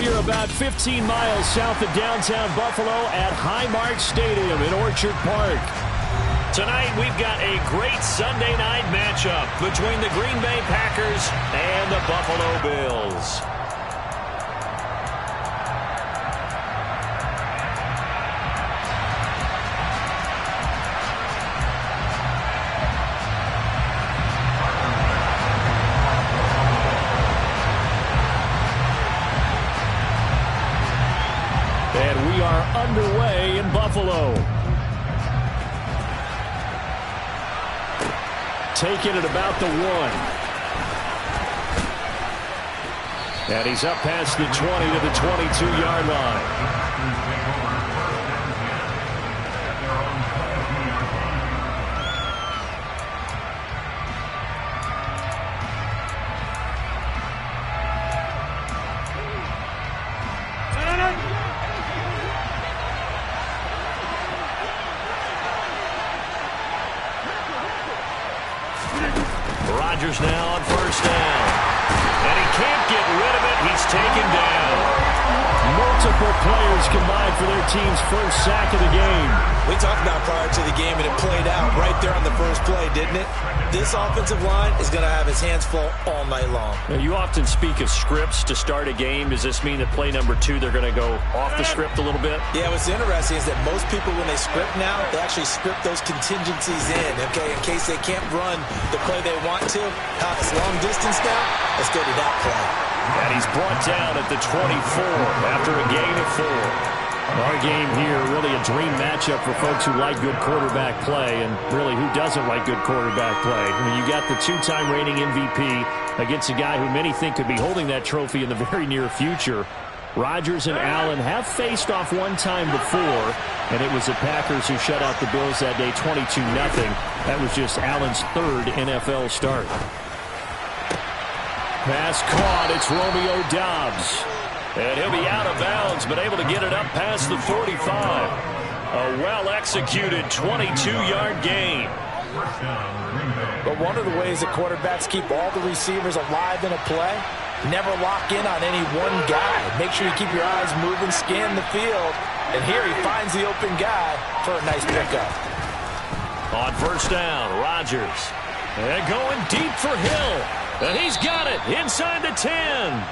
We are about 15 miles south of downtown Buffalo at Highmark Stadium in Orchard Park. Tonight, we've got a great Sunday night matchup between the Green Bay Packers and the Buffalo Bills. And we are underway in Buffalo. Taking it about the 1. And he's up past the 20 to the 22-yard line. Rodgers now on first down. And he can't get rid of it. He's taken down. Multiple players combined for their team's first sack of the game. We talked about prior to the game, and it played out right there on the first play, didn't it? This offensive line is going to have his hands full all night long. Now, you often speak of scripts to start a game. Does this mean that play number 2, they're going to go off the script a little bit? Yeah, what's interesting is that most people, when they script now, they actually script those contingencies in, okay, in case they can't run the play they want to. It's long distance now. Let's go to that play. And he's brought down at the 24 after a gain of 4. Our game here, really a dream matchup for folks who like good quarterback play, and really who doesn't like good quarterback play. I mean, you got the 2-time reigning MVP against a guy who many think could be holding that trophy in the very near future. Rodgers and Allen have faced off one time before, and it was the Packers who shut out the Bills that day 22-0. That was just Allen's 3rd NFL start. Pass caught. It's Romeo Doubs. And he'll be out of bounds, but able to get it up past the 45. A well-executed 22-yard gain. But one of the ways that quarterbacks keep all the receivers alive in a play, never lock in on any one guy. Make sure you keep your eyes moving, scan the field. And here he finds the open guy for a nice pickup. On first down, Rodgers. And going deep for Hill. And he's got it inside the 10.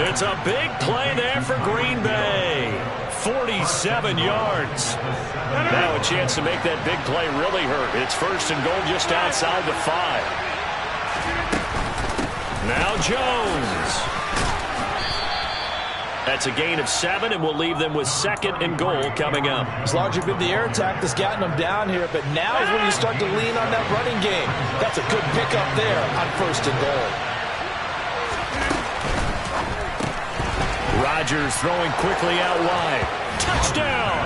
It's a big play there for Green Bay. 47 yards. Now a chance to make that big play really hurt. It's first and goal just outside the 5. Now Jones. That's a gain of 7, and we'll leave them with 2nd and goal coming up. It's largely been the air attack that's gotten them down here, but now is when you start to lean on that running game. That's a good pickup there on 1st and goal. Rodgers throwing quickly out wide. Touchdown!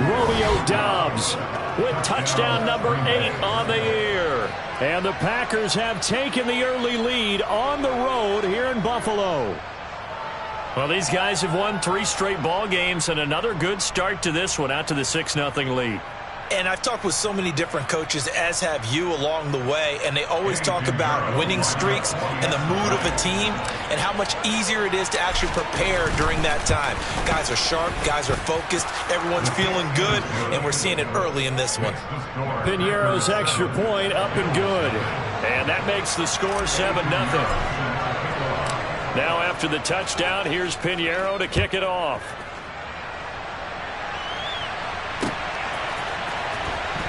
Romeo Doubs with touchdown number 8 on the year. And the Packers have taken the early lead on the road here in Buffalo. Well, these guys have won 3 straight ball games, and another good start to this one, out to the 6-0 lead. And I've talked with so many different coaches, as have you, along the way, and they always talk about winning streaks and the mood of a team and how much easier it is to actually prepare during that time. Guys are sharp, guys are focused, everyone's feeling good, and we're seeing it early in this one. Piñeiro's extra point up and good. And that makes the score 7-0. Now after the touchdown, here's Piñeiro to kick it off.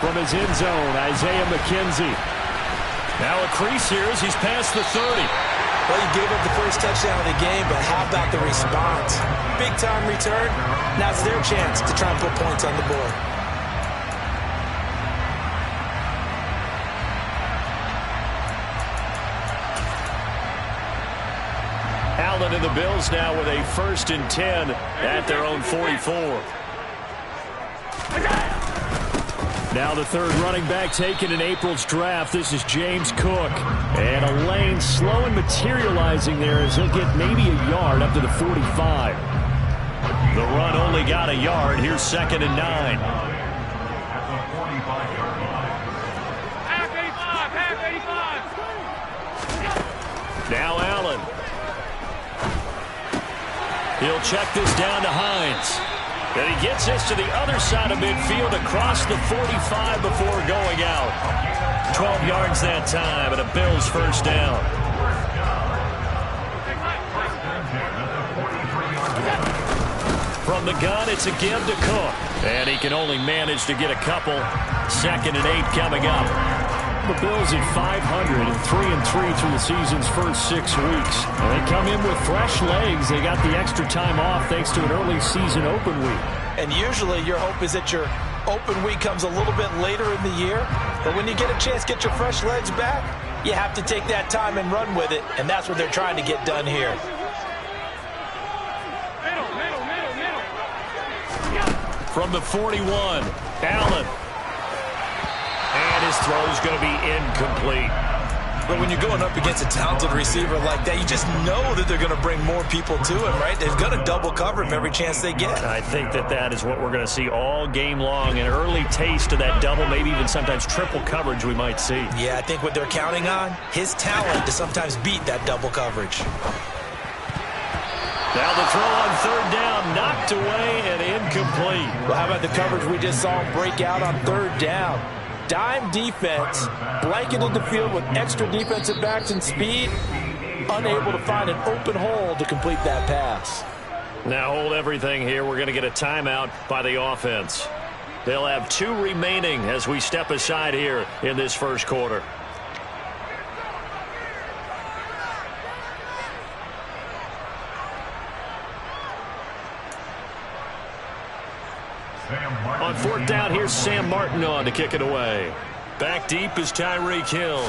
From his end zone, Isaiah McKenzie. Now a crease here as he's past the 30. Well, you gave up the first touchdown of the game, but how about the response? Big-time return. Now it's their chance to try and put points on the board. Allen and the Bills now with a 1st and 10 at their own 44. Now the 3rd running back taken in April's draft. This is James Cook. And a lane slow and materializing there as he'll get maybe a yard up to the 45. The run only got a yard. Here's 2nd and 9. Now Allen. He'll check this down to Hines. And he gets this to the other side of midfield across the 45 before going out. 12 yards that time and a Bills first down. From the gun, it's a give to Cook. And he can only manage to get a couple. 2nd and 8 coming up. The Bills at 500 and 3-3 through the season's first 6 weeks. And they come in with fresh legs. They got the extra time off thanks to an early season open week. And usually your hope is that your open week comes a little bit later in the year. But when you get a chance to get your fresh legs back, you have to take that time and run with it. And that's what they're trying to get done here. From the 41, Allen. And his throw's going to be incomplete. But when you're going up against a talented receiver like that, you just know that they're going to bring more people to him, right? They're going to double cover him every chance they get. I think that is what we're going to see all game long. An early taste of that double, maybe even sometimes triple coverage we might see. Yeah, I think what they're counting on, his talent to sometimes beat that double coverage. Now the throw on 3rd down, knocked away and incomplete. Well, how about the coverage we just saw him break out on 3rd down? Dime defense, blanketed the field with extra defensive backs and speed, unable to find an open hole to complete that pass. Now hold everything here. We're going to get a timeout by the offense. They'll have 2 remaining as we step aside here in this first quarter. On 4th down, here's Sam Martin on to kick it away. Back deep is Tyreek Hill.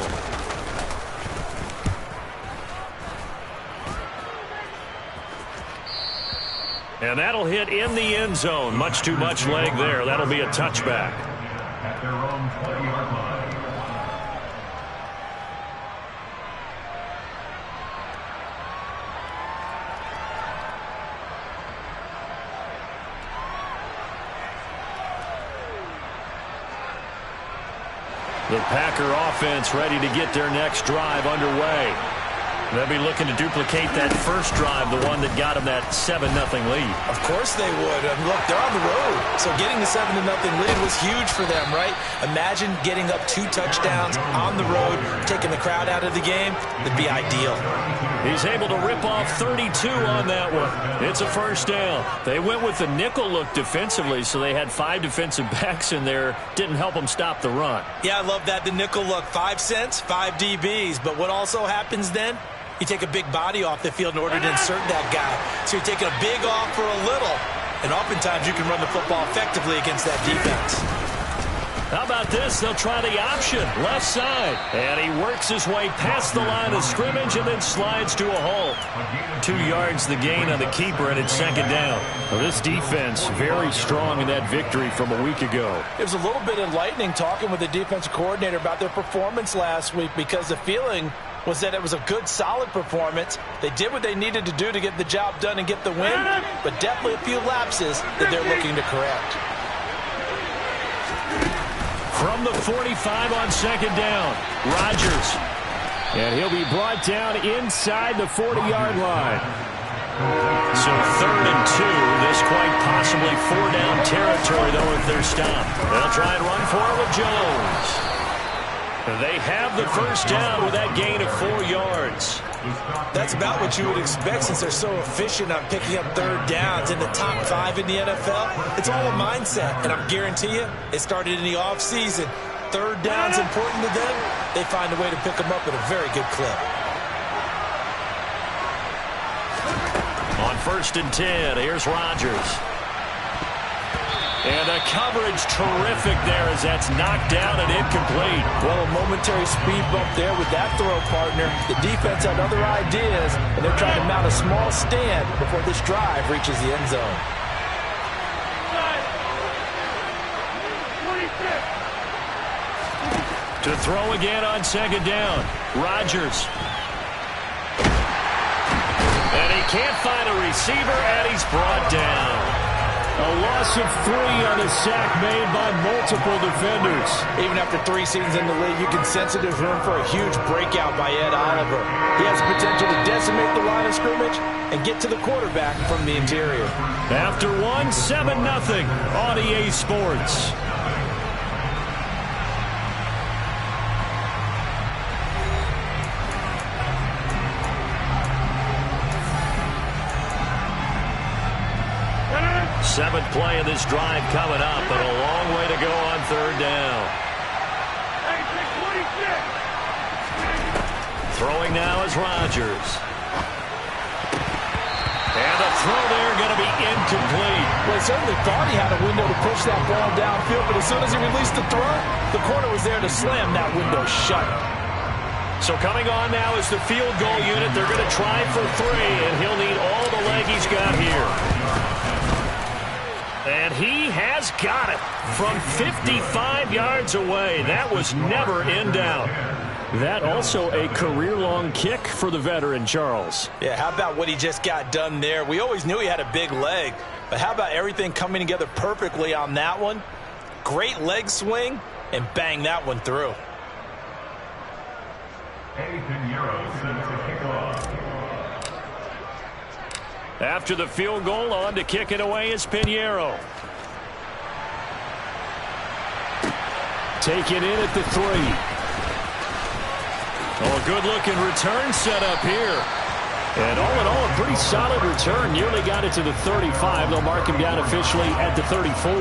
And that'll hit in the end zone. Much too much leg there. That'll be a touchback. At their own 20-yard line. The Packer offense ready to get their next drive underway. They'll be looking to duplicate that first drive, the one that got them that 7-0 lead. Of course they would. I mean, look, they're on the road. So getting the 7-0 lead was huge for them, right? Imagine getting up 2 touchdowns on the road, taking the crowd out of the game. It'd be ideal. He's able to rip off 32 on that one. It's a first down. They went with the nickel look defensively, so they had 5 defensive backs in there. Didn't help them stop the run. Yeah, I love that. The nickel look, 5 cents, 5 DBs. But what also happens then? You take a big body off the field in order to insert that guy. So you're taking a big off for a little. And oftentimes you can run the football effectively against that defense. How about this? They'll try the option, left side. And he works his way past the line of scrimmage and then slides to a halt. 2 yards the gain on the keeper, and it's 2nd down. Well, this defense very strong in that victory from a week ago. It was a little bit enlightening talking with the defensive coordinator about their performance last week, because the feeling was that it was a good, solid performance. They did what they needed to do to get the job done and get the win, but definitely a few lapses that they're looking to correct. From the 45 on 2nd down, Rodgers. And he'll be brought down inside the 40-yard line. So 3rd and 2. This quite possibly 4-down territory, though, if they're stopped. They'll try and run for it with Jones. They have the first down with that gain of 4 yards. That's about what you would expect since they're so efficient on picking up 3rd downs in the top 5 in the NFL. It's all a mindset, and I guarantee you it started in the offseason. 3rd down's important to them. They find a way to pick them up at a very good clip. On 1st and 10, here's Rodgers. And the coverage terrific there as that's knocked down and incomplete. Well, a momentary speed bump there with that throw, partner. The defense had other ideas, and they're trying to mount a small stand before this drive reaches the end zone. To throw again on 2nd down, Rodgers. And he can't find a receiver, and he's brought down. A loss of 3 on a sack made by multiple defenders. Even after 3 seasons in the league, you can sense that there's room for a huge breakout by Ed Oliver. He has the potential to decimate the line of scrimmage and get to the quarterback from the interior. After 1, 7-0 on EA Sports. Seventh play of this drive coming up, but a long way to go on 3rd down. Throwing now is Rodgers. And the throw there going to be incomplete. Well, he certainly thought he had a window to push that ball downfield, but as soon as he released the throw, the corner was there to slam that window shut. So coming on now is the field goal unit. They're going to try for 3, and he'll need all the leg he's got here. And he has got it from 55 yards away. That was never in doubt. That also a career-long kick for the veteran, Charles. Yeah, how about what he just got done there? We always knew he had a big leg, but how about everything coming together perfectly on that one? Great leg swing, and bang that one through. After the field goal, on to kick it away is Pinheiro. Taken in at the 3. Oh, a good-looking return set up here. And all in all, a pretty solid return. Nearly got it to the 35. They'll mark him down officially at the 34.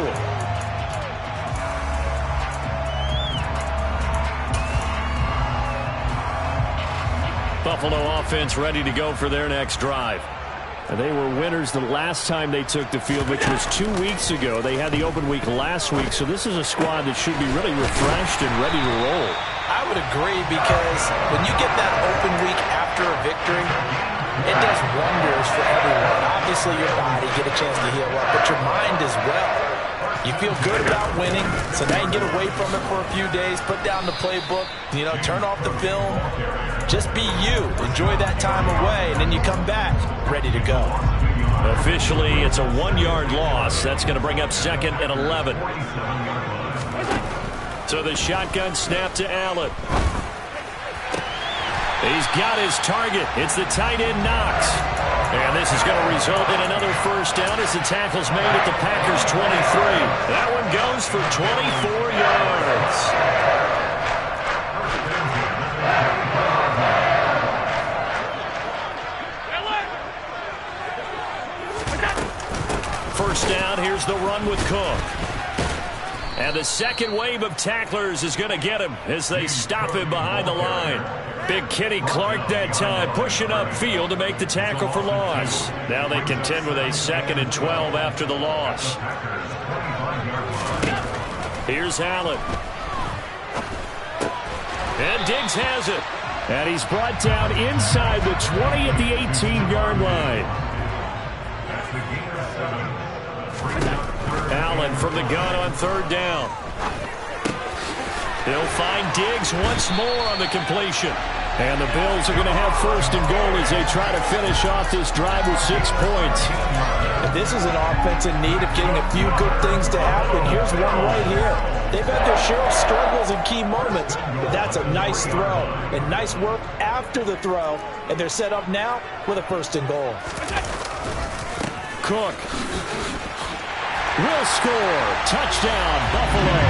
Buffalo offense ready to go for their next drive. They were winners the last time they took the field, which was 2 weeks ago. They had the open week last week, so this is a squad that should be really refreshed and ready to roll. I would agree, because when you get that open week after a victory, it does wonders for everyone. Obviously, your body get a chance to heal up, but your mind as well. You feel good about winning, so now you get away from it for a few days, put down the playbook, turn off the film. Just be you. Enjoy that time away, and then you come back ready to go. Officially, it's a 1-yard loss. That's going to bring up 2nd and 11. So the shotgun snap to Allen. He's got his target. It's the tight end Knox. And this is going to result in another first down as the tackle's made at the Packers' 23. That one goes for 24 yards. First down, here's the run with Cook. And the second wave of tacklers is going to get him as they stop him behind the line. Big Kenny Clark that time, pushing upfield to make the tackle for loss. Now they contend with a 2nd and 12 after the loss. Here's Allen. And Diggs has it. And he's brought down inside the 20 at the 18-yard line. Allen from the gun on 3rd down. He'll find Diggs once more on the completion. And the Bills are going to have 1st and goal as they try to finish off this drive with 6 points. If this is an offense in need of getting a few good things to happen, here's one right here. They've had their share of struggles in key moments, but that's a nice throw and nice work after the throw. And they're set up now with a 1st and goal. Cook will score. Touchdown, Buffalo.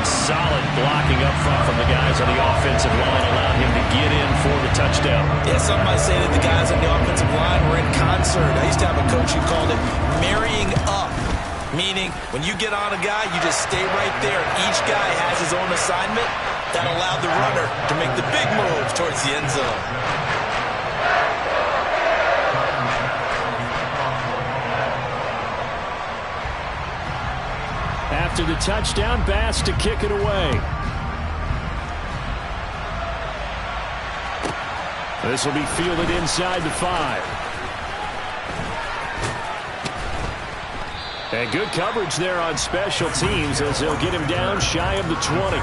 Solid blocking up front from the guys on the offensive line allowed him to get in for the touchdown. Yeah, some might say that the guys on the offensive line were in concert. I used to have a coach who called it marrying up, meaning when you get on a guy, you just stay right there. Each guy has his own assignment. That allowed the runner to make the big move towards the end zone. After the touchdown, Bass to kick it away. This will be fielded inside the 5. And good coverage there on special teams as they'll get him down shy of the 20.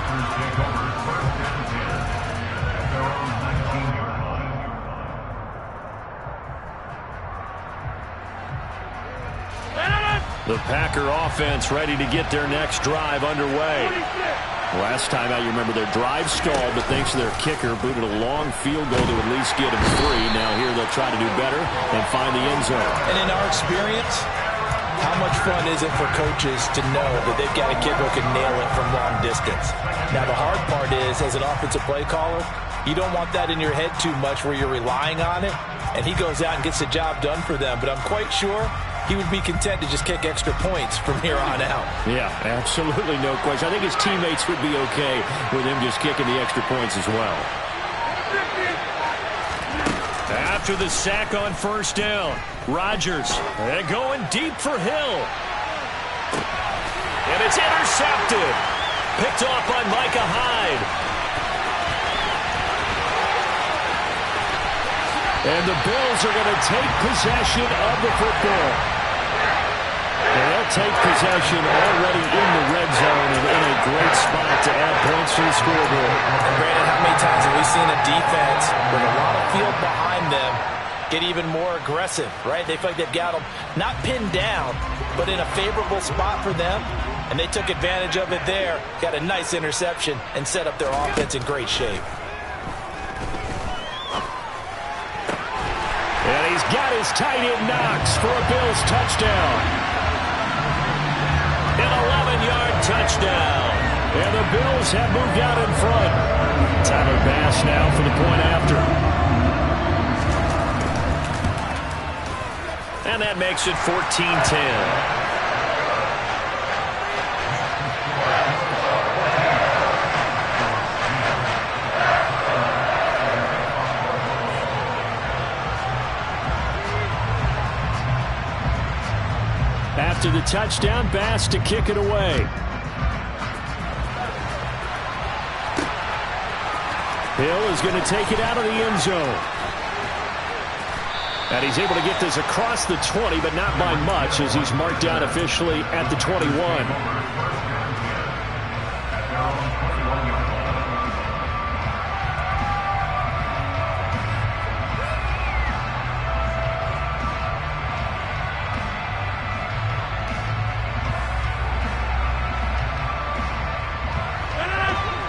The Packer offense ready to get their next drive underway. Last time out, you remember their drive stalled, but thanks to their kicker, booted a long field goal to at least get them 3. Now here they'll try to do better and find the end zone. And in our experience, how much fun is it for coaches to know that they've got a kid who can nail it from long distance? Now the hard part is, as an offensive play caller, you don't want that in your head too much where you're relying on it, and he goes out and gets the job done for them. But I'm quite sure he would be content to just kick extra points from here on out. Yeah, absolutely no question. I think his teammates would be okay with him just kicking the extra points as well. After the sack on first down, Rodgers going deep for Hill. And it's intercepted. Picked off by Micah Hyde. And the Bills are going to take possession of the football. And they'll take possession already in the red zone and in a great spot to add points to the scoreboard. Brandon, how many times have we seen a defense with a lot of field behind them get even more aggressive, right? They feel like they've got them not pinned down, but in a favorable spot for them, and they took advantage of it there, got a nice interception, and set up their offense in great shape. And he's got his tight end Knox for a Bills touchdown. An 11-yard touchdown. And the Bills have moved out in front. Tyler Bass now for the point after. And that makes it 14-10. After the touchdown, Bass to kick it away. Hill is going to take it out of the end zone. And he's able to get this across the 20, but not by much, as he's marked down officially at the 21.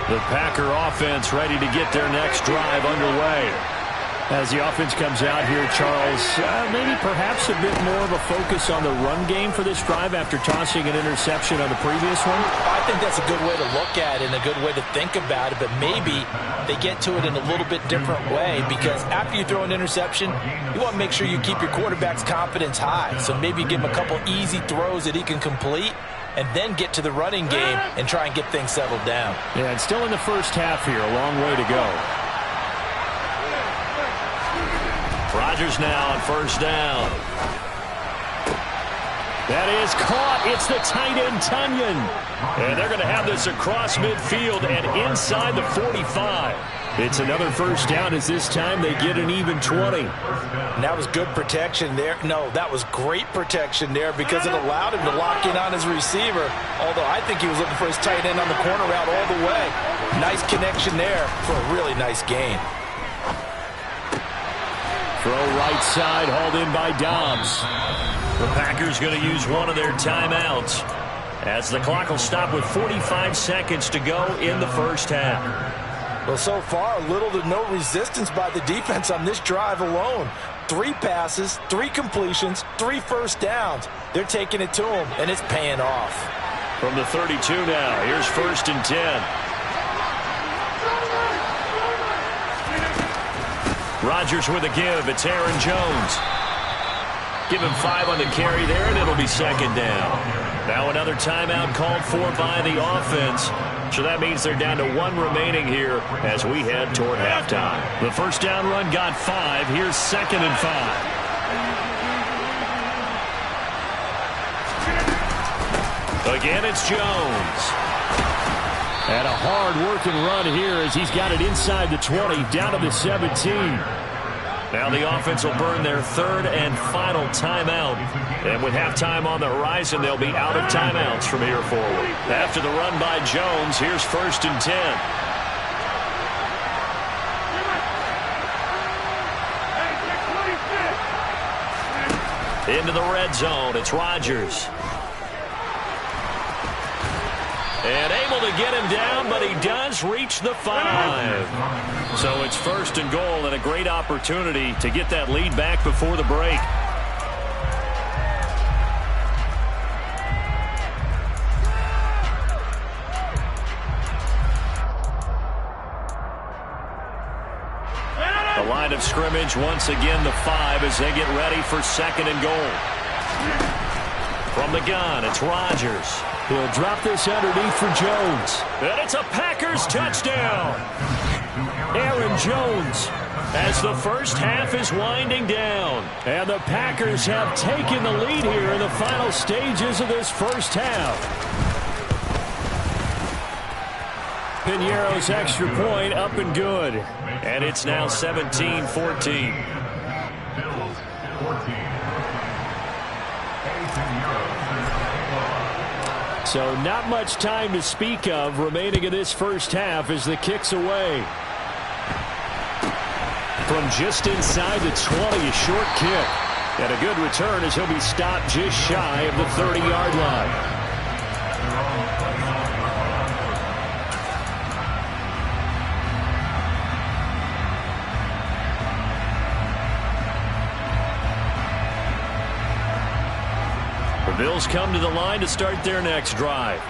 The Packer offense ready to get their next drive underway. As the offense comes out here, Charles, maybe perhaps a bit more of a focus on the run game for this drive after tossing an interception on the previous one? I think that's a good way to look at it and a good way to think about it, but maybe they get to it in a little bit different way, because after you throw an interception, you want to make sure you keep your quarterback's confidence high. So maybe give him a couple easy throws that he can complete, and then get to the running game and try and get things settled down. Yeah, and still in the first half here, a long way to go. Rodgers now on first down. That is caught. It's the tight end, Tunyon. And they're going to have this across midfield and inside the 45. It's another first down, as this time they get an even 20. And that was good protection there. No, that was great protection there, because it allowed him to lock in on his receiver, although I think he was looking for his tight end on the corner route all the way. Nice connection there for a really nice gain. Throw right side, hauled in by Dobbs. The Packers going to use one of their timeouts, as the clock will stop with 45 seconds to go in the first half. Well, so far, little to no resistance by the defense on this drive alone. 3 passes, 3 completions, 3 first downs. They're taking it to them, and it's paying off. From the 32 now, here's 1st and 10. Rodgers with a give. It's Aaron Jones. Give him 5 on the carry there, and it'll be 2nd down. Now another timeout called for by the offense. So that means they're down to 1 remaining here as we head toward halftime. The first down run got 5. Here's 2nd and 5. Again, it's Jones. And a hard-working run here as he's got it inside the 20, down to the 17. Now the offense will burn their 3rd and final timeout. And with halftime on the horizon, they'll be out of timeouts from here forward. After the run by Jones, here's 1st and 10. Into the red zone, it's Rodgers. And able to get him down, but he does reach the 5. So it's 1st and goal, and a great opportunity to get that lead back before the break. The line of scrimmage, once again the 5 as they get ready for 2nd and goal. From the gun, it's Rodgers. He'll drop this underneath for Jones. And it's a Packers touchdown. Aaron Jones as the first half is winding down. And the Packers have taken the lead here in the final stages of this first half. Piñeiro's extra point up and good. And it's now 17-14. So not much time to speak of remaining in this first half as the kick's away. From just inside the 20, a short kick. And a good return as he'll be stopped just shy of the 30-yard line. Bills come to the line to start their next drive.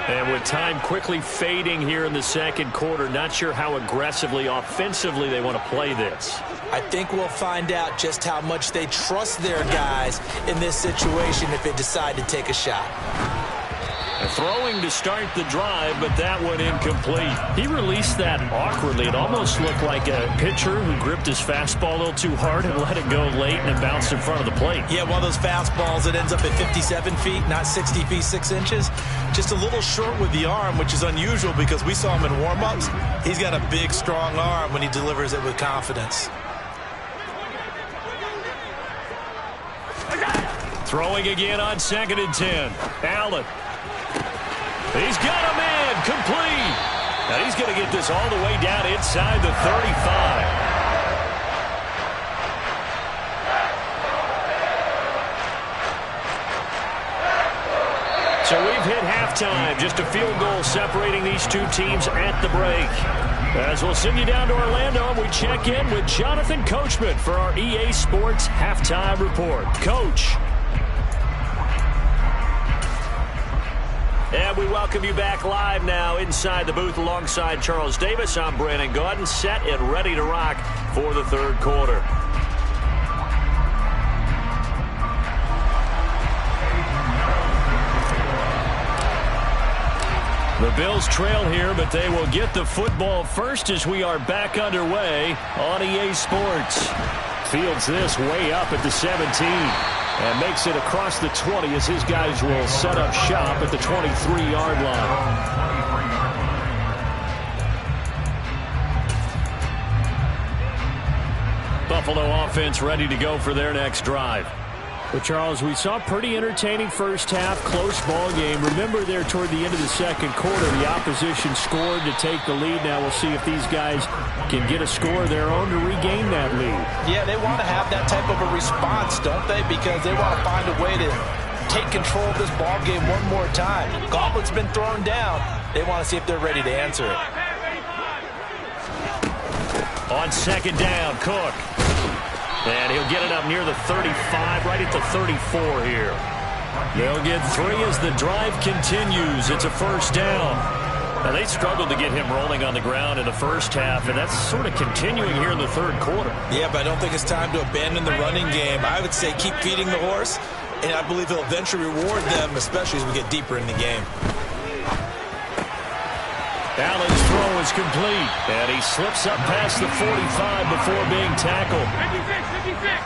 And with time quickly fading here in the second quarter, not sure how aggressively, offensively they want to play this. I think we'll find out just how much they trust their guys in this situation if they decide to take a shot. Throwing to start the drive, but that one incomplete. He released that awkwardly. It almost looked like a pitcher who gripped his fastball a little too hard and let it go late, and it bounced in front of the plate. Yeah, one of those fastballs that ends up at 57 feet, not 60 feet, 6 inches. Just a little short with the arm, which is unusual because we saw him in warm-ups. He's got a big, strong arm when he delivers it with confidence. Throwing again on 2nd and 10. Allen. He's got a man complete. Now he's going to get this all the way down inside the 35. So we've hit halftime. Just a field goal separating these two teams at the break. As we'll send you down to Orlando, and we check in with Jonathan Coachman for our EA Sports Halftime Report. Coach. And we welcome you back live now inside the booth alongside Charles Davis. I'm Brandon Gaudin, set and ready to rock for the third quarter. The Bills trail here, but they will get the football first as we are back underway on EA Sports. Fields this way up at the 17. And makes it across the 20 as his guys will set up shop at the 23-yard line. Buffalo offense ready to go for their next drive. Well, Charles, we saw a pretty entertaining first half, close ball game. Remember there toward the end of the second quarter, the opposition scored to take the lead. Now we'll see if these guys can get a score of their own to regain that lead. Yeah, they want to have that type of a response, don't they? Because they want to find a way to take control of this ball game one more time. Gauntlet's been thrown down. They want to see if they're ready to answer it. On 2nd down, Cook. And he'll get it up near the 35, right at the 34 here. They'll get 3 as the drive continues. It's a first down. Now, they struggled to get him rolling on the ground in the first half, and that's sort of continuing here in the third quarter. Yeah, but I don't think it's time to abandon the running game. I would say keep feeding the horse, and I believe he'll eventually reward them, especially as we get deeper in the game. Allen's throw is complete, and he slips up past the 45 before being tackled. 56.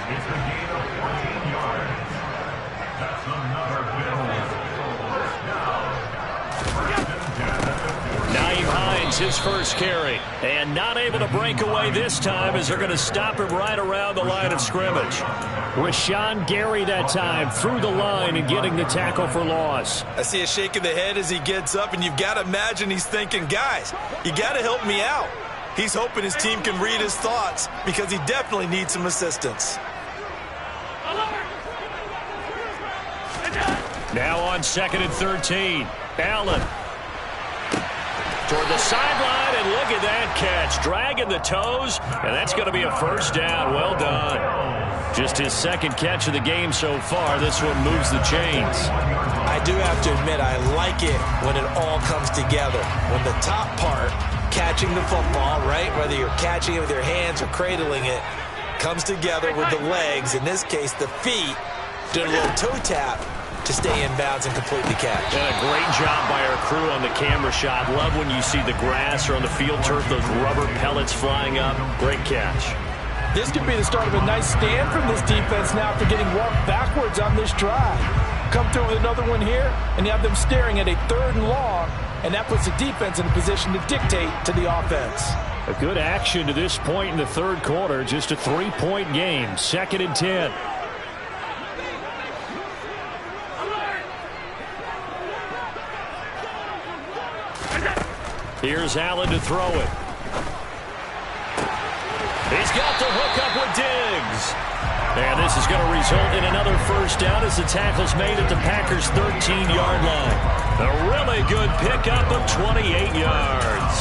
Hines, his first carry, and not able to break away this time as they're going to stop him right around the line of scrimmage. Rashawn Gary that time through the line and getting the tackle for loss. I see a shake of the head as he gets up, and you've got to imagine he's thinking, guys, you got to help me out. He's hoping his team can read his thoughts because he definitely needs some assistance. Now on 2nd and 13, Allen. toward the sideline, and look at that catch. Dragging the toes, and that's going to be a first down. Well done. Just his second catch of the game so far. This one moves the chains. I do have to admit, I like it when it all comes together. When the top part, catching the football, right, whether you're catching it with your hands or cradling it, comes together with the legs, in this case the feet, doing a little toe tap to stay in bounds and complete the catch. And a great job by our crew on the camera shot. Love when you see the grass or on the field turf, those rubber pellets flying up. Great catch. This could be the start of a nice stand from this defense now after getting walked backwards on this drive. Come through with another one here, and you have them staring at a 3rd and long, and that puts the defense in a position to dictate to the offense. A good action to this point in the 3rd quarter. Just a 3-point game. 2nd and 10. Here's Allen to throw it. He's got the hook up with Diggs. And this is going to result in another first down as the tackle's made at the Packers' 13-yard line. A really good pickup of 28 yards.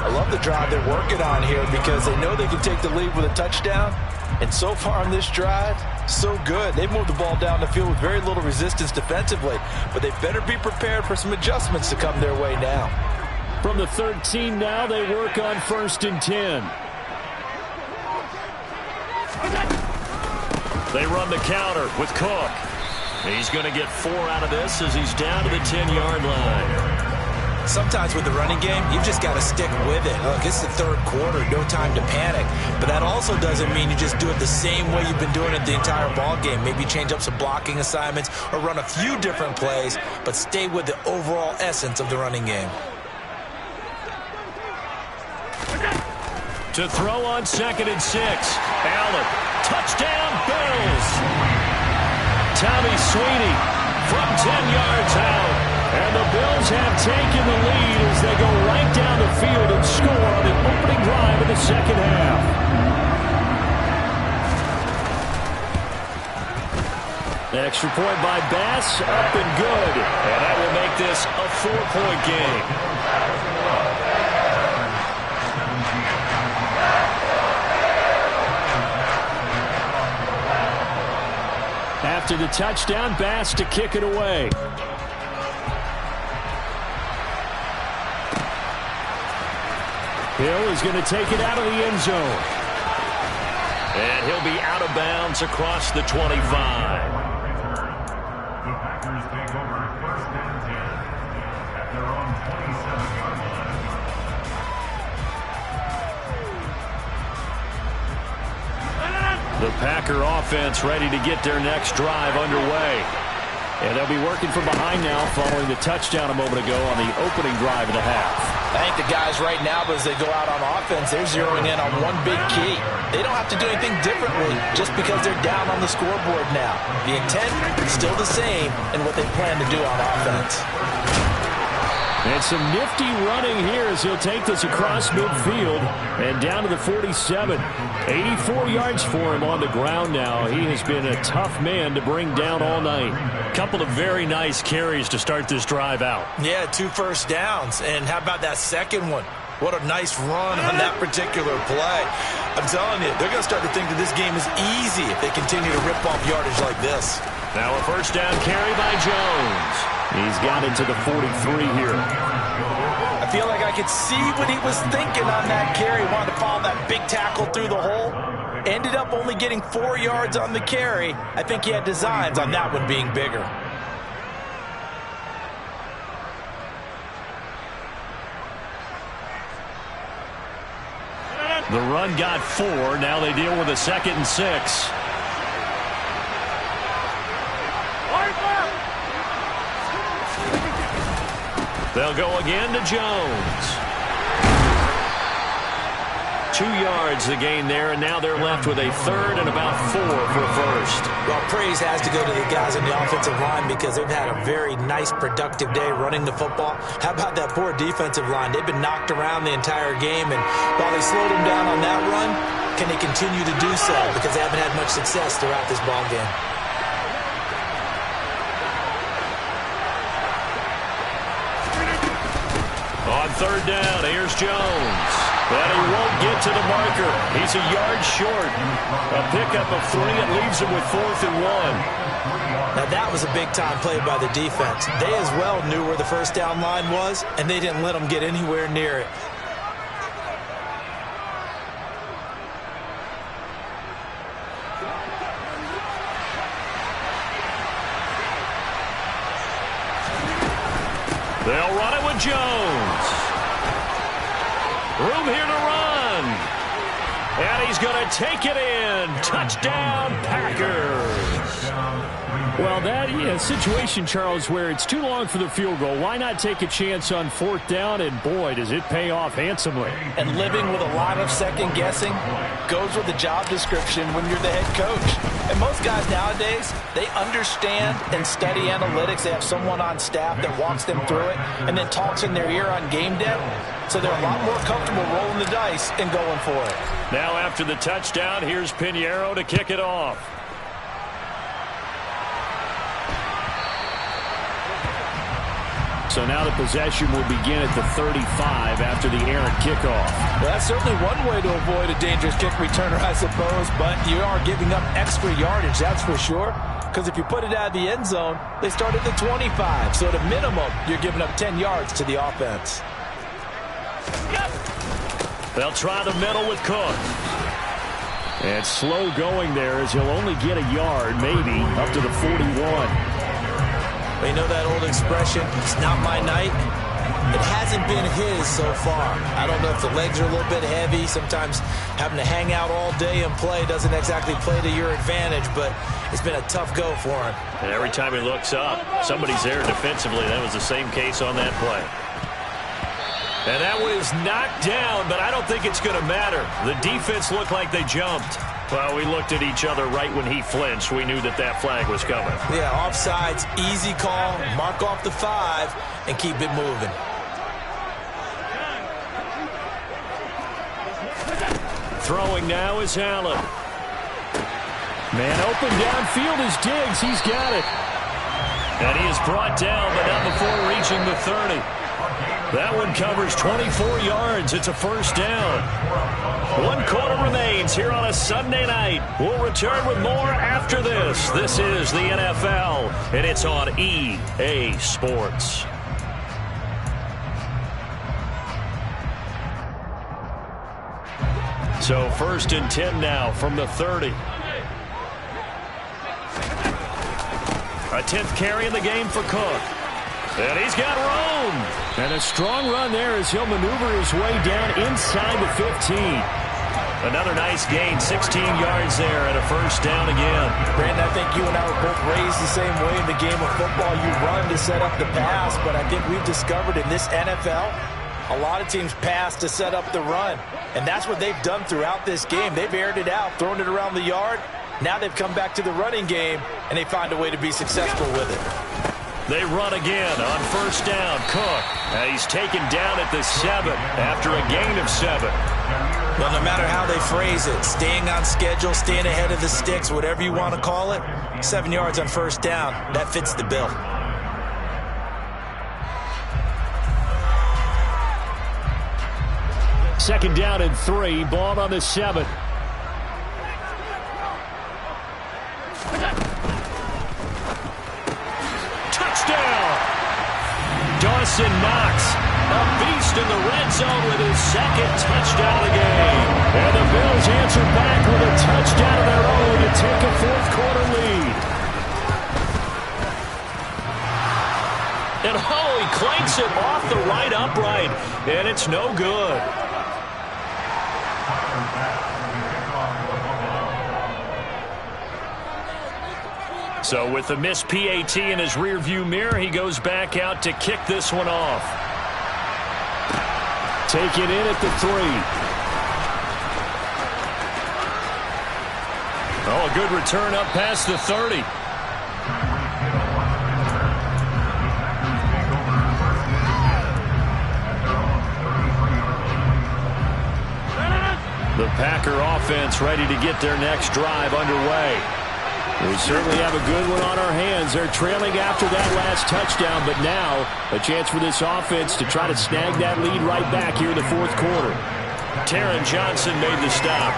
I love the drive they're working on here because they know they can take the lead with a touchdown. And so far on this drive, so good. They've moved the ball down the field with very little resistance defensively. But they better be prepared for some adjustments to come their way now. From the 13 now, they work on 1st and 10. They run the counter with Cook. He's going to get 4 out of this as he's down to the 10-yard line. Sometimes with the running game, you've just got to stick with it. Look, it's the 3rd quarter, no time to panic. But that also doesn't mean you just do it the same way you've been doing it the entire ball game. Maybe change up some blocking assignments or run a few different plays, but stay with the overall essence of the running game. To throw on 2nd and 6. Allen. Touchdown, Bills. Tommy Sweeney from 10 yards out. And the Bills have taken the lead as they go right down the field and score on the opening drive of the 2nd half. Extra point by Bass, up and good. And that will make this a 4-point game. After the touchdown, Bass to kick it away. Hill is going to take it out of the end zone. And he'll be out of bounds across the 25. The Packer offense ready to get their next drive underway. And they'll be working from behind now following the touchdown a moment ago on the opening drive of the half. I think the guys right now, as they go out on offense, they're zeroing in on one big key. They don't have to do anything differently just because they're down on the scoreboard now. The intent is still the same in what they plan to do on offense. And some nifty running here as he'll take this across midfield and down to the 47. 84 yards for him on the ground now. He has been a tough man to bring down all night. Couple of very nice carries to start this drive out. Yeah, 2 first downs. And how about that second one? What a nice run on that particular play. I'm telling you, they're going to start to think that this game is easy if they continue to rip off yardage like this. Now a first down carry by Jones. He's got it to the 43 here. I feel like I could see what he was thinking on that carry. Wanted to follow that big tackle through the hole. Ended up only getting 4 yards on the carry. I think he had designs on that one being bigger. The run got 4. Now they deal with a 2nd and 6. They'll go again to Jones. 2 yards the gain there, and now they're left with a 3rd and about 4 for a first. Well, praise has to go to the guys on the offensive line because they've had a very nice, productive day running the football. How about that poor defensive line? They've been knocked around the entire game, and while they slowed them down on that run, can they continue to do so? Because they haven't had much success throughout this ball game. On third down, here's Jones. But he won't get to the marker. He's a yard short. A pickup of 3. It leaves him with 4th and 1. Now that was a big-time play by the defense. They as well knew where the first down line was, and they didn't let them get anywhere near it. They'll run it with Jones. Room here to run. And he's going to take it in. Touchdown, Packers. Well, that situation, Charles, where it's too long for the field goal. Why not take a chance on 4th down? And, boy, does it pay off handsomely. And living with a lot of second-guessing goes with the job description when you're the head coach. And most guys nowadays, they understand and study analytics. They have someone on staff that walks them through it and then talks in their ear on game day. So they're a lot more comfortable rolling the dice and going for it. Now after the touchdown, here's Pinheiro to kick it off. So now the possession will begin at the 35 after the errant kickoff. Well, that's certainly one way to avoid a dangerous kick returner, I suppose, but you are giving up extra yardage, that's for sure. Because if you put it out of the end zone, they start at the 25. So at a minimum, you're giving up 10 yards to the offense. They'll try the middle with Cook. And slow going there as he'll only get a yard, maybe, up to the 41. Well, you know that old expression, it's not my night? It hasn't been his so far. I don't know if the legs are a little bit heavy. Sometimes having to hang out all day and play doesn't exactly play to your advantage, but it's been a tough go for him. And every time he looks up, somebody's there defensively. That was the same case on that play. And that one is knocked down, but I don't think it's going to matter. The defense looked like they jumped. Well, we looked at each other right when he flinched. We knew that that flag was coming. Yeah, offsides, easy call. Mark off the 5 and keep it moving. Throwing now is Allen. Man open downfield is Diggs. He's got it. And he is brought down, but not before reaching the 30. That one covers 24 yards. It's a first down. 1 quarter remains here on a Sunday night. We'll return with more after this. This is the NFL, and it's on EA Sports. So 1st and 10 now from the 30. A 10th carry in the game for Cook. And he's got room. And a strong run there as he'll maneuver his way down inside the 15. Another nice gain, 16 yards there and a first down again. Brandon, I think you and I were both raised the same way in the game of football. You run to set up the pass, but I think we've discovered in this NFL, a lot of teams pass to set up the run. And that's what they've done throughout this game. They've aired it out, thrown it around the yard. Now they've come back to the running game, and they find a way to be successful with it. They run again on first down. Cook. He's taken down at the 7 after a gain of 7. Well, no matter how they phrase it, staying on schedule, staying ahead of the sticks, whatever you want to call it, 7 yards on first down, that fits the bill. Second down and 3. Ball on the 7. Dawson Knox, a beast in the red zone with his 2nd touchdown of the game. And the Bills answer back with a touchdown of their own to take a 4th quarter lead. And he clanks it off the right upright, and it's no good. So with the missed PAT in his rearview mirror, he goes back out to kick this one off. Take it in at the 3. Oh, a good return up past the 30. The Packer offense ready to get their next drive underway. We certainly have a good one on our hands. They're trailing after that last touchdown, but now a chance for this offense to try to snag that lead right back here in the fourth quarter. Taron Johnson made the stop.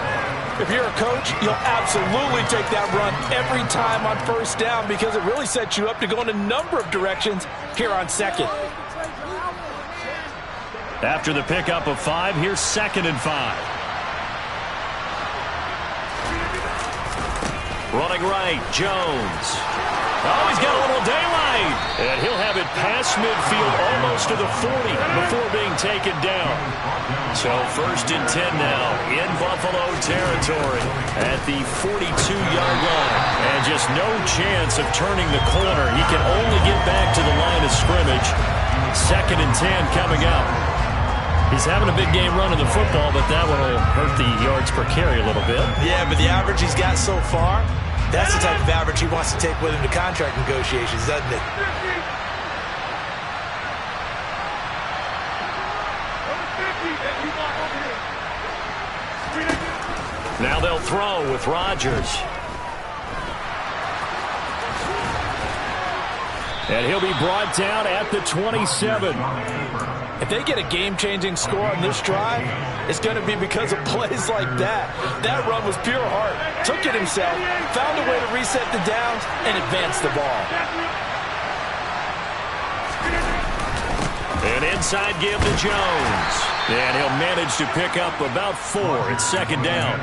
If you're a coach, you'll absolutely take that run every time on first down because it really sets you up to go in a number of directions here on second. After the pickup of 5, here's 2nd and 5. Running right, Jones. Oh, he's got a little daylight. And he'll have it past midfield almost to the 40 before being taken down. So 1st and 10 now in Buffalo territory at the 42-yard line. And just no chance of turning the corner. He can only get back to the line of scrimmage. 2nd and 10 coming up. He's having a big game running the football, but that one will hurt the yards per carry a little bit. Yeah, but the average he's got so far, that's the type of average he wants to take with him to contract negotiations, doesn't it? Now they'll throw with Rodgers. And he'll be brought down at the 27. If they get a game-changing score on this drive, it's going to be because of plays like that. That run was pure heart. Took it himself, found a way to reset the downs, and advance the ball. An inside give to Jones. And he'll manage to pick up about 4. It's 2nd down.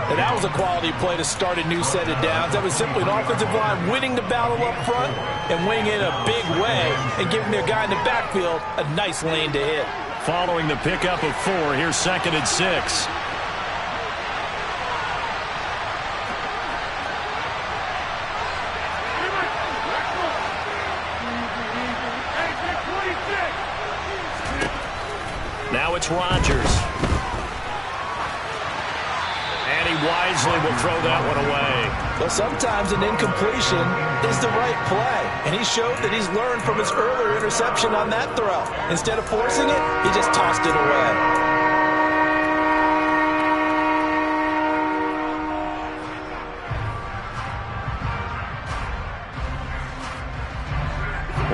And that was a quality play to start a new set of downs. That was simply an offensive line winning the battle up front and winning in a big way and giving their guy in the backfield a nice lane to hit. Following the pickup of 4, here's 2nd and 6. Now it's Rodgers. And he wisely will throw that one away. Well, sometimes an incompletion is the right play. And he showed that he's learned from his earlier interception on that throw. Instead of forcing it, he just tossed it away.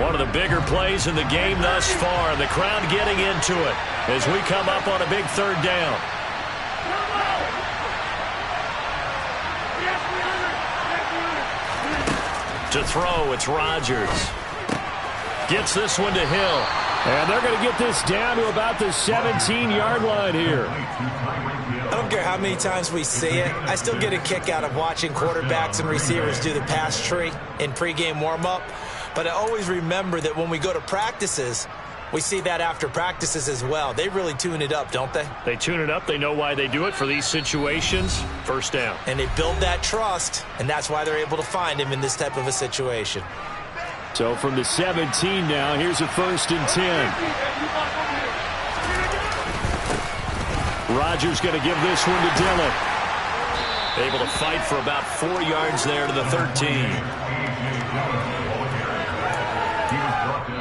One of the bigger plays in the game thus far. The crowd getting into it as we come up on a big 3rd down. To throw, it's Rodgers. Gets this one to Hill. And they're going to get this down to about the 17-yard line here. I don't care how many times we see it. I still get a kick out of watching quarterbacks and receivers do the pass tree in pregame warm-up. But I always remember that when we go to practices, we see that after practices as well. They really tune it up, don't they? They tune it up. They know why they do it for these situations. 1st down. And they build that trust, and that's why they're able to find him in this type of a situation. So from the 17 now, here's a 1st and 10. Rodgers going to give this one to Dillon. Able to fight for about 4 yards there to the 13.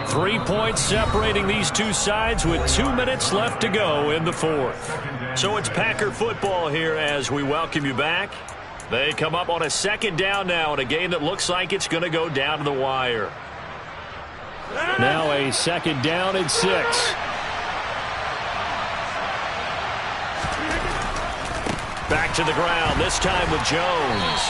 3 points separating these two sides with 2 minutes left to go in the 4th. So it's Packer football here as we welcome you back. They come up on a 2nd down now in a game that looks like it's going to go down to the wire. Now a 2nd down and 6. Back to the ground, this time with Jones.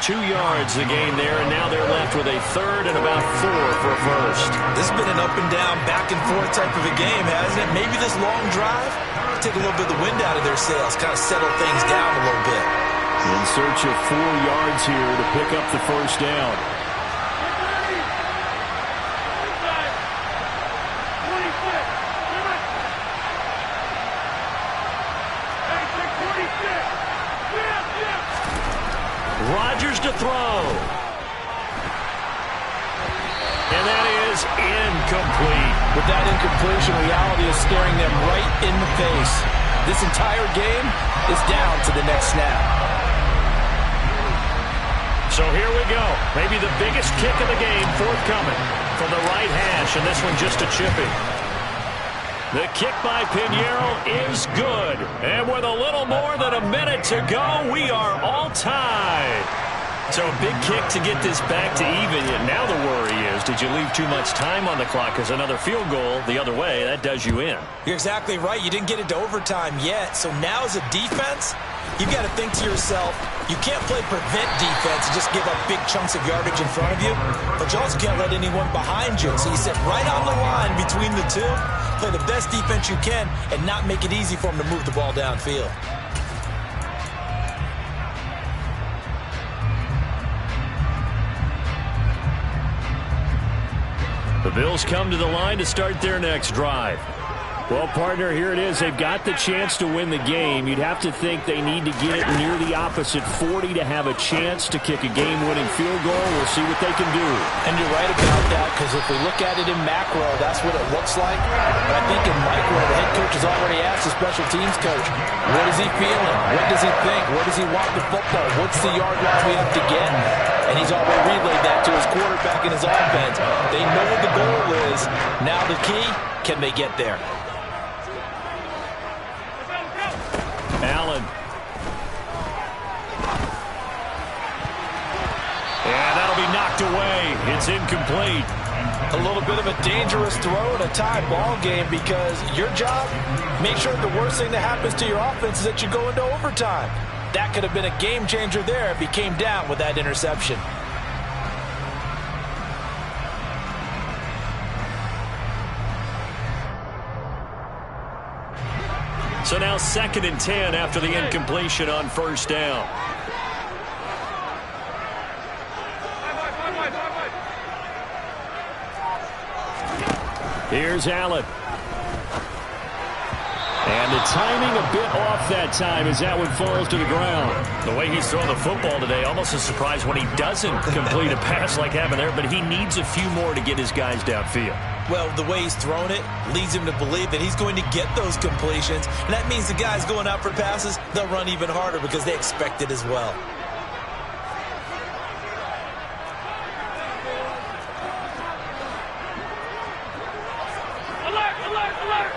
2 yards the gain there, and now they're left with a 3rd and about 4 for a 1st. This has been an up-and-down, back-and-forth type of a game, hasn't it? Maybe this long drive take a little bit of the wind out of their sails, kind of settle things down a little bit. In search of 4 yards here to pick up the 1st down. Rodgers to throw. And that is incomplete. With that incompletion, reality is staring them right in the face. This entire game is down to the next snap. So here we go. Maybe the biggest kick of the game forthcoming from the right hash, and this one just a chipping. The kick by Pinheiro is good. And with a little more than a minute to go, we are all tied. So a big kick to get this back to even. Yet now the worry is, did you leave too much time on the clock? Because another field goal the other way, that does you in. You're exactly right. You didn't get it to overtime yet. So now as a defense, you've got to think to yourself, you can't play prevent defense and just give up big chunks of yardage in front of you. But you also can't let anyone behind you. So you sit right on the line between the two, play the best defense you can, and not make it easy for them to move the ball downfield. The Bills come to the line to start their next drive. Well, partner, here it is. They've got the chance to win the game. You'd have to think they need to get it near the opposite 40 to have a chance to kick a game-winning field goal. We'll see what they can do. And you're right about that, because if we look at it in macro, that's what it looks like. But I think in micro, the head coach has already asked the special teams coach, what is he feeling? What does he think? Where does he want the football? What's the yard line we have to get? And he's already relayed that to his quarterback and his offense. They know what the goal is. Now the key, can they get there? Allen. And that'll be knocked away. It's incomplete. A little bit of a dangerous throw in a tie ball game, because your job, make sure the worst thing that happens to your offense is that you go into overtime. That could have been a game changer there if he came down with that interception. So now 2nd and 10 after the incompletion on first down. Here's Allen. And the timing a bit off that time as that one falls to the ground. The way he's throwing the football today, almost a surprise when he doesn't complete a pass like happened there, but he needs a few more to get his guys downfield. Well, the way he's thrown it leads him to believe that he's going to get those completions. And that means the guys going out for passes, they'll run even harder because they expect it as well. Alert, alert, alert!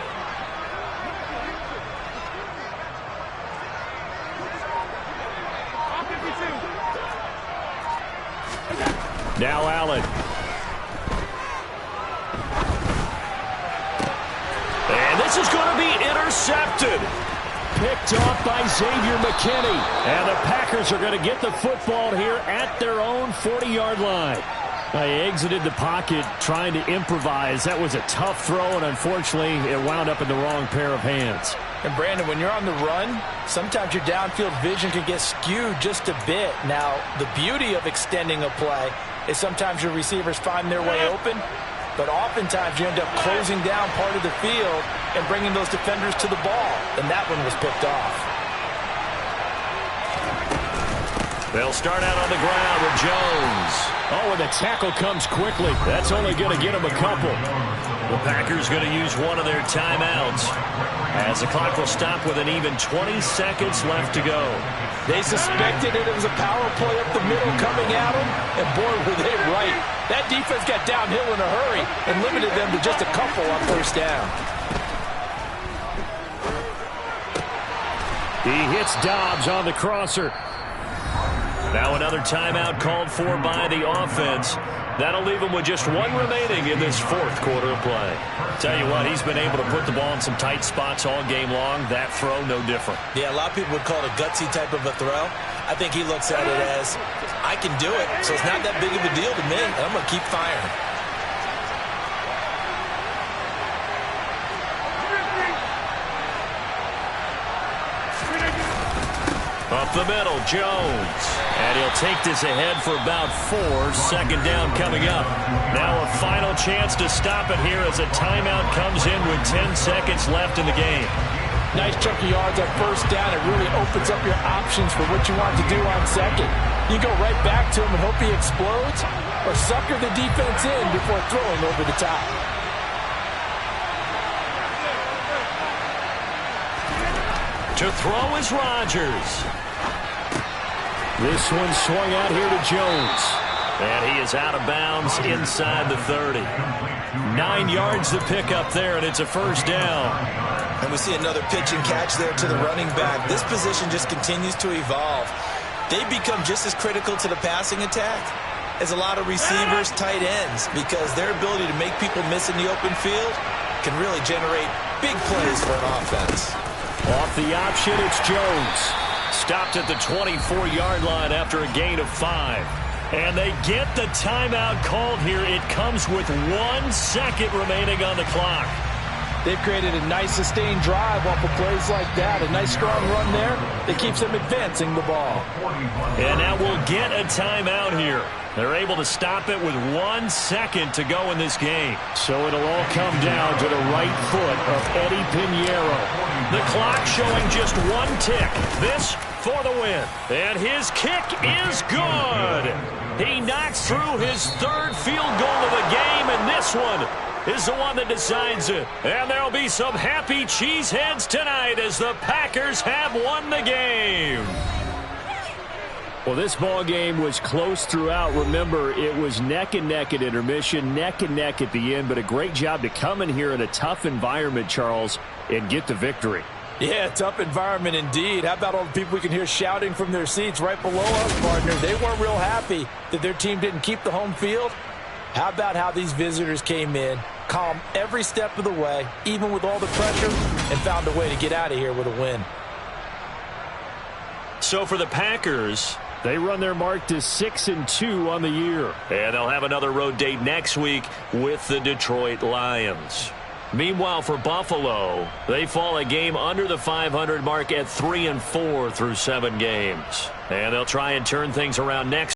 Now Allen. And this is going to be intercepted. Picked off by Xavier McKinney. And the Packers are going to get the football here at their own 40-yard line. They exited the pocket trying to improvise. That was a tough throw, and unfortunately, it wound up in the wrong pair of hands. And Brandon, when you're on the run, sometimes your downfield vision can get skewed just a bit. Now, the beauty of extending a play is sometimes your receivers find their way open, but oftentimes you end up closing down part of the field and bringing those defenders to the ball. And that one was picked off. They'll start out on the ground with Jones. Oh, and the tackle comes quickly. That's only going to get him a couple. The Packers going to use one of their timeouts as the clock will stop with an even 20 seconds left to go. They suspected it was a power play up the middle coming at them, and boy, were they right. That defense got downhill in a hurry and limited them to just a couple on first down. He hits Dobbs on the crosser. Now another timeout called for by the offense. That'll leave him with just one remaining in this fourth quarter of play. Tell you what, he's been able to put the ball in some tight spots all game long. That throw, no different. Yeah, a lot of people would call it a gutsy type of a throw. I think he looks at it as, I can do it, so it's not that big of a deal to me, and I'm going to keep firing. Up the middle, Jones. And he'll take this ahead for about 4. Second down coming up. Now a final chance to stop it here as a timeout comes in with 10 seconds left in the game. Nice chunk of yards on first down. It really opens up your options for what you want to do on second. You go right back to him and hope he explodes, or sucker the defense in before throwing over the top. To throw is Rodgers. This one swung out here to Jones. And he is out of bounds inside the 30. 9 yards to pick up there, and it's a first down. And we see another pitch and catch there to the running back. This position just continues to evolve. they become just as critical to the passing attack as a lot of receivers, tight ends, because their ability to make people miss in the open field can really generate big plays for an offense. Off the option, it's Jones. Stopped at the 24-yard line after a gain of 5. And they get the timeout called here. It comes with 1 second remaining on the clock. They've created a nice sustained drive off of plays like that. A nice strong run there that keeps them advancing the ball. And now we'll get a timeout here. They're able to stop it with 1 second to go in this game. So it'll all come down to the right foot of Eddie Pinheiro. The clock showing just 1 tick. This for the win. And his kick is good. He knocks through his 3rd field goal of the game, and this one is the one that decides it. And there'll be some happy cheeseheads tonight as the Packers have won the game. Well, this ball game was close throughout. Remember, it was neck and neck at intermission, neck and neck at the end, but a great job to come in here in a tough environment, Charles, and get the victory. Yeah, tough environment indeed. How about all the people we can hear shouting from their seats right below us, partner? They weren't real happy that their team didn't keep the home field. How about how these visitors came in, calm every step of the way, even with all the pressure, and found a way to get out of here with a win. So for the Packers, they run their mark to 6-2 on the year. And they'll have another road date next week with the Detroit Lions. Meanwhile, for Buffalo, they fall a game under the 500 mark at 3-4 through 7 games. And they'll try and turn things around next